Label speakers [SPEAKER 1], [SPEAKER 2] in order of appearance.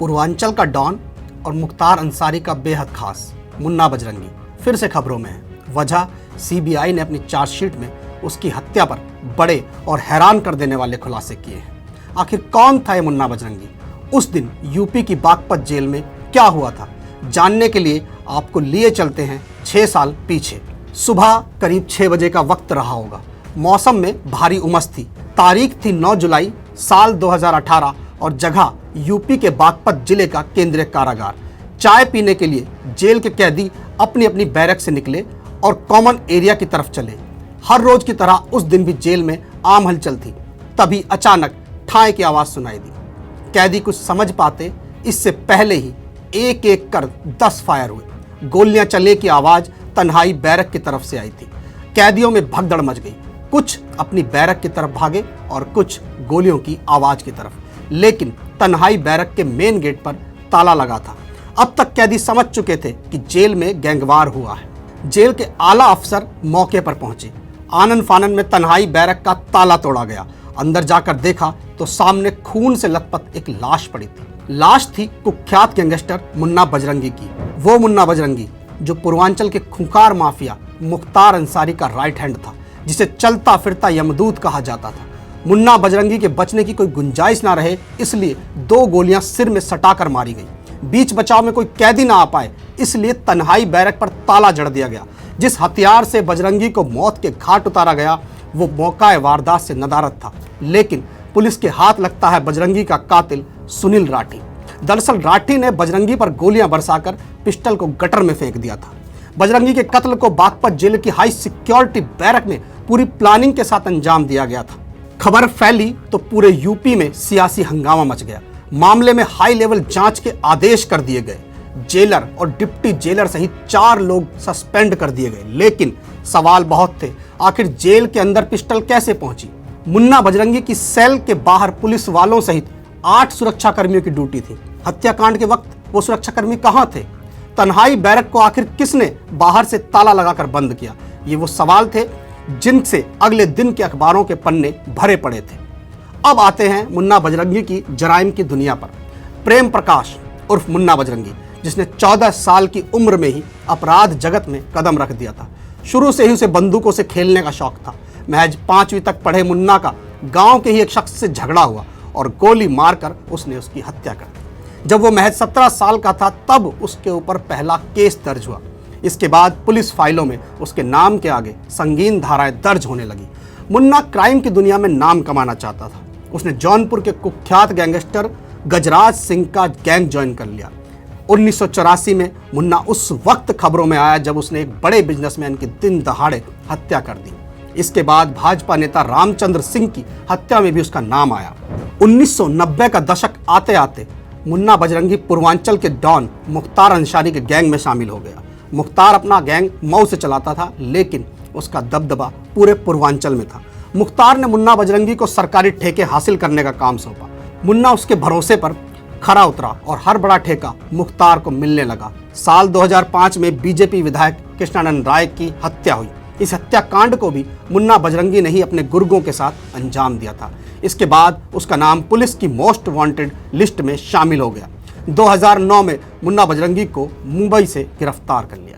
[SPEAKER 1] पूर्वांचल का डॉन और मुख्तार अंसारी का बेहद खास मुन्ना बजरंगी फिर से खबरों में है। वजह सीबीआई ने अपनी चार्जशीट में उसकी हत्या पर बड़े और हैरान कर देने वाले खुलासे किए हैं। आखिर कौन था ये मुन्ना बजरंगी? उस दिन यूपी की बागपत जेल में क्या हुआ था, जानने के लिए आपको लिए चलते हैं 6 साल पीछे। सुबह करीब 6 बजे का वक्त रहा होगा। मौसम में भारी उमस थी। तारीख थी 9 जुलाई साल 2018 और जगह यूपी के बागपत जिले का केंद्रीय कारागार। चाय पीने के लिए जेल के कैदी अपनी अपनी बैरक से निकले और कॉमन एरिया की तरफ चले। हर रोज की तरह उस दिन भी जेल में आम हलचल थी। तभी अचानक ठाई की आवाज सुनाई दी। कैदी कुछ समझ पाते इससे पहले ही एक एक कर 10 फायर हुए। गोलियां चलने की आवाज तन्हाई बैरक की तरफ से आई थी। कैदियों में भगदड़ मच गई। कुछ अपनी बैरक की तरफ भागे और कुछ गोलियों की आवाज की तरफ। लेकिन तन्हाई बैरक के मेन गेट पर ताला लगा था। अब तक कैदी समझ चुके थे कि जेल में गैंगवार हुआ है। जेल के आला अफसर मौके पर पहुंचे। आनन फानन में तन्हाई बैरक का ताला तोड़ा गया। अंदर जाकर देखा तो सामने खून से लथपथ एक लाश पड़ी थी। लाश थी कुख्यात गैंगस्टर मुन्ना बजरंगी की। वो मुन्ना बजरंगी जो पूर्वांचल के खूंखार माफिया मुख्तार अंसारी का राइट हैंड था, जिसे चलता फिरता यमदूत कहा जाता था। मुन्ना बजरंगी के बचने की कोई गुंजाइश ना रहे, इसलिए 2 गोलियां सिर में सटाकर मारी गई। बीच बचाव में कोई कैदी ना आ पाए, इसलिए तन्हाई बैरक पर ताला जड़ दिया गया। जिस हथियार से बजरंगी को मौत के घाट उतारा गया वो मौका वारदात से नदारद था। लेकिन पुलिस के हाथ लगता है बजरंगी का कातिल सुनील राठी। दरअसल राठी ने बजरंगी पर गोलियां बरसाकर पिस्टल को गटर में फेंक दिया था। बजरंगी के कत्ल को बागपत जेल की हाई सिक्योरिटी बैरक में पूरी प्लानिंग के साथ अंजाम दिया गया था। खबर फैली तो पूरे यूपी में सियासी हंगामा मच गया। मामले में हाई लेवल जांच के आदेश कर दिए गए। जेलर और डिप्टी जेलर सहित 4 लोग सस्पेंड कर दिए गए। लेकिन सवाल बहुत थे, आखिर जेल के अंदर पिस्टल कैसे पहुंची? मुन्ना बजरंगी की सेल के बाहर पुलिस वालों सहित 8 सुरक्षा कर्मियों की ड्यूटी थी। हत्याकांड के वक्त वो सुरक्षाकर्मी कहां थे? तन्हाई बैरक को आखिर किसने बाहर से ताला लगाकर बंद किया? ये वो सवाल थे जिनसे अगले दिन के अखबारों के पन्ने भरे पड़े थे। अब आते हैं मुन्ना बजरंगी की जराइम की दुनिया पर। प्रेम प्रकाश उर्फ मुन्ना बजरंगी, जिसने 14 साल की उम्र में ही अपराध जगत में कदम रख दिया था। शुरू से ही उसे बंदूकों से खेलने का शौक था। महज 5वीं तक पढ़े मुन्ना का गांव के ही एक शख्स से झगड़ा हुआ और गोली मारकर उसने उसकी हत्या कर दी। जब वो महज 17 साल का था तब उसके ऊपर पहला केस दर्ज हुआ। इसके बाद पुलिस फाइलों में उसके नाम के आगे संगीन धाराएं दर्ज होने लगी। मुन्ना क्राइम की दुनिया में नाम कमाना चाहता था। उसने जौनपुर के कुख्यात गैंगस्टर गजराज सिंह का गैंग ज्वाइन कर लिया। 1984 में मुन्ना उस वक्त खबरों में आया जब उसने एक बड़े बिजनेसमैन की दिन दहाड़े हत्या कर दी। इसके बाद भाजपा नेता रामचंद्र सिंह की हत्या में भी उसका नाम आया। 1990 का दशक आते आते मुन्ना बजरंगी पूर्वांचल के डॉन मुख्तार अंसारी के गैंग में शामिल हो गया। मुख्तार अपना गैंग मऊ से चलाता था, लेकिन उसका दबदबा पूरे पूर्वांचल में था। मुख्तार ने मुन्ना बजरंगी को सरकारी ठेके हासिल करने का काम सौंपा। मुन्ना उसके भरोसे पर खरा उतरा और हर बड़ा ठेका मुख्तार को मिलने लगा। साल 2005 में बीजेपी विधायक कृष्णानंद राय की हत्या हुई। इस हत्याकांड को भी मुन्ना बजरंगी ने ही अपने गुर्गों के साथ अंजाम दिया था। इसके बाद उसका नाम पुलिस की मोस्ट वांटेड लिस्ट में शामिल हो गया। 2009 में मुन्ना बजरंगी को मुंबई से गिरफ्तार कर लिया।